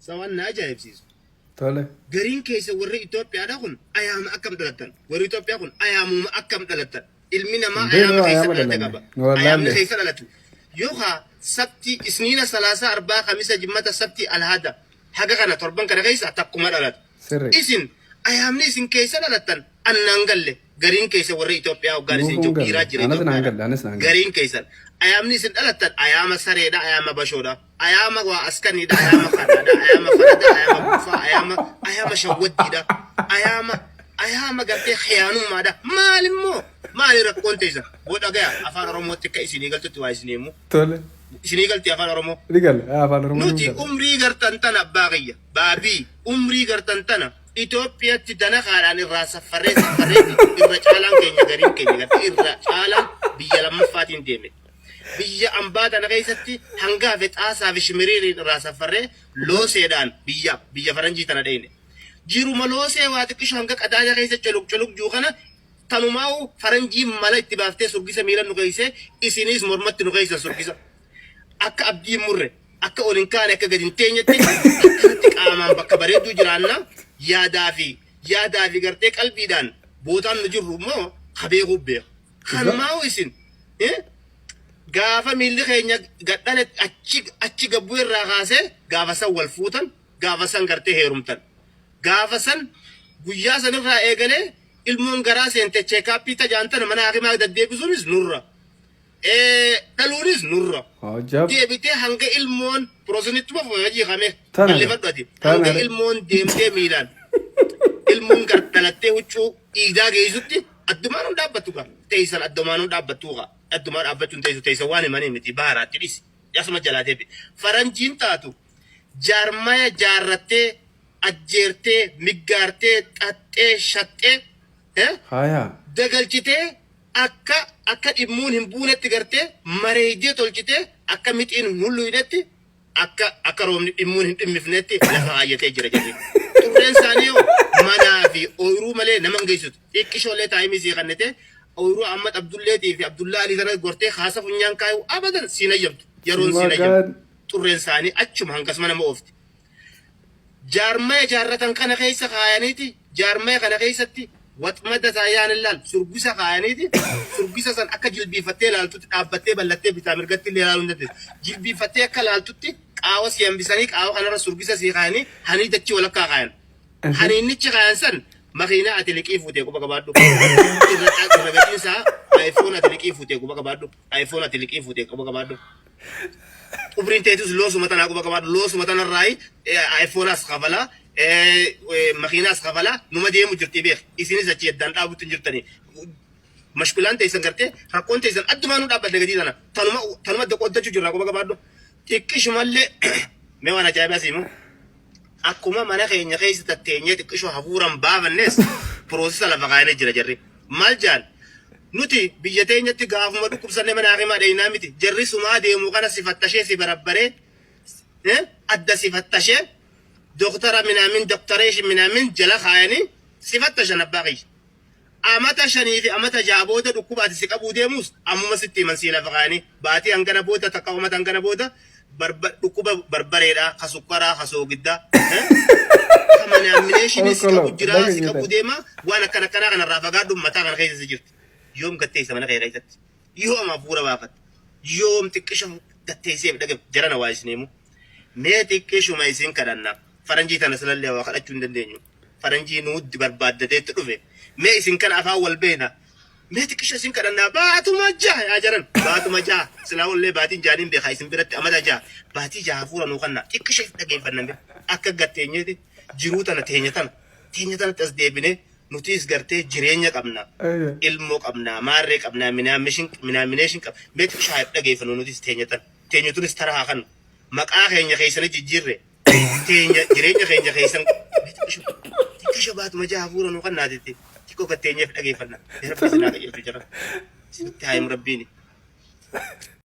سوان ناجا يبسيس طالع غرين كيس وري إثيوبيا داخل أيام أكم دلتن وري إثيوبيا كون أيام أكم دلتن المنا ما أيام كيس دلتن أيام كيس دلتن يوها سبتي سنين ثلاثة أربعة خمسة جمعة سبتي الهذا حاجة كنا تربان كنا كيس أتاكم دلت إسن أيام نيسن كيس دلتن أنانغل غرين كيس وري إثيوبيا وغارسين جو كيرا جري غرين كيس أيام نيسن دلتن أيام سريدا أيام بشودا أيام وأسكني دا أيام خدادا أيام فردا أيام بوفا أيام شودي دا أيام قلتي خيانو ما دا مالي ركون تيزا بودا غيا أفان رمو تكا إسيني قلت توا إسينيمو طالع إسيني قلت أفان رمو رجال أفان رمو نوتي أمري غرتنتنا باغية بابي أمري غرتنتنا إثيوبيا تدنا خالان الراس فريد الرجالان كينيا غرين كينيا الرجالان بيا لما فاتين ديمي biyya ambaata na keessatti hanga fexaasaa fi shimiriin irraa safarree looseedhaan biyya faranjii tana dheene jiruma loosee waa xiqqisho hanga qadaada keessa coluk juu kana tanumaa'u faranjii mala itti baaftee surgisa miila nu keeyse isinis mormatti nu keeysan surgisa akka abdii murre akka olin kaane akka gadin teenyetti akkatti qaamaan bakka bareedduu jiraanna yaadaa fi gartee qalbiidhaan bootaan nu jirru immoo qabeekuu beeku kanumaa'u isin gaafa miilli keenya gadhale achi gabbuu irraa kaasee gaafa san wal fuutan gaafa san gartee heerumtan gaafa san guyyaa san irraa eegalee ilmoon garaa seente cheekaappii tajaantana mana hakimaa deddeebisuunis nurra dhaluunis nurra deebitee hanga ilmoon proosinittuma fooyyajii qame kallifadhati hanga ilmoon deemtee miilaan ilmoon dhalattee huccuu dhiigaa geessutti addumaan hun dhaabbattu qa teeysan addumaan hun dhaabbattuu qa addumaan dhaabbachuun teeysa waan himanii miti baaraatti dhisi yasuma jalaatee faranjiin taatu jaarmaya jaarrattee ajjeertee miggaartee xaxxee shaxxee dagalchitee akka dhimmuun hin buunetti gartee mareejdee tolchitee akka mixiin hulluudhetti akka roobni dhimmuun hin dhimmifnetti lafa haayyatee jira jedhee turreen isaanii manaa fi ooyiruu malee nama hin geessitu xiqqishoolee taa'imii sii kannete ooyiruu Ahmad Abdulleetii fi Abdullaa Alii sana gortee haasa funyaan kaayu abadan siinayyamtu yeroon siinayyamtu turreen isaanii achuma hangas mana mo'oofti jaarmaya jaarratan kana keessa kaayaniiti jaarmaya kana keessatti waxmada saayaan ilaal surgisa kaayaniiti surgisa san akka jilbiifattee ilaaltutti dhaabbattee ballattee bitaa mirgatti illee ilaaluu hin dandeessu jilbiifattee akka ilaaltutti qaawa si hambisanii qaawa kanarra surgisa sii kaayanii hanii dachii walakkaa kaayan haniinnichi kaayan san makiinaa ati liqii fuutee quba qabaadhu irra gatiinsaa aayifoon ati liqii fuutee quba qabaadhu aayifoon ati liqii fuutee quba qabaadhu ubrin teetus loosuma tanaa quba qabaadhu loosuma tanarraayi aayifoonaas kabalaa makiinaas kabalaa numa deemu jirti beek isinis achi yaddaan dhaabutti hin jirtanii mashkulaan teessan gartee rakkoon teessan addumaanuu dhaabbadde gatii tana tanuma qoddachuu jirraa quba qabaadhu xiqqishumallee mee waan ajaa'ibaa siimu akkuma mana keenya keessa tatteenyee xiqqishoo hafuuran baafannes piroosesa lafa kaayanii jira jarri maal jaan nuti biyya teenyatti gaafuma dhukkubsannee mana hakimaa dheeyinaa miti jarri sumaa deemuu kana sifattashee si barabbaree adda sifattashee doktara minaamin doktareeshi minaamin jala kaayanii sifattashan abbaa kiyya amata shanii fi amata ja'a booda dhukkubaati si qabuu deemus ammuma sitti himan sii lafa kaayanii baatii hangana booda takka umata hangana booda dhukkuba barbareedha ka sukkaraa ka soogiddaa kamanaamineshini si qabu jiraa si qabu deema waan akkana akkanaa kanarraa fagaadhu mataa kana keessa si jirti yoom gatteessa mana kee keessatti yoom hafuura baafat yoom xiqqisha gatteesseef dhagam jarana waa isineemu mee xiqqishuma isin kadhanna faranjii tana salallee waa kadhachuu hin dandeenyu faranjii nuuddi barbaaddateetti dhufe mee isin kana afaan wal beena mee xiqqisha isin kadhannaa baatuma jaha yaa jaran baatuma jaha silaa wallee baatiin jaaniin beekaa isin biratti amata jaha baatii jaha hafuura nuu kannaa xiqqisha if dhageeffanname akka gatteenyeeti jiruu tana teenya tanatti as deebinee nutis gartee jireenya qabna ilmoo qabna maarree qabna minaamineeshin qabna mee xiqqisha if dhageeffannu nutis teenya tunis taraa kan maqaa keenya keessani jijjiirre teenya jireenya keenya keessan xiqqisha baatuma jaha hafuura nuu kannaatitti xiqqoo gatteenyeef dhageeffanna rabbi sinaa qajeelchu jira sitti haayim rabbiini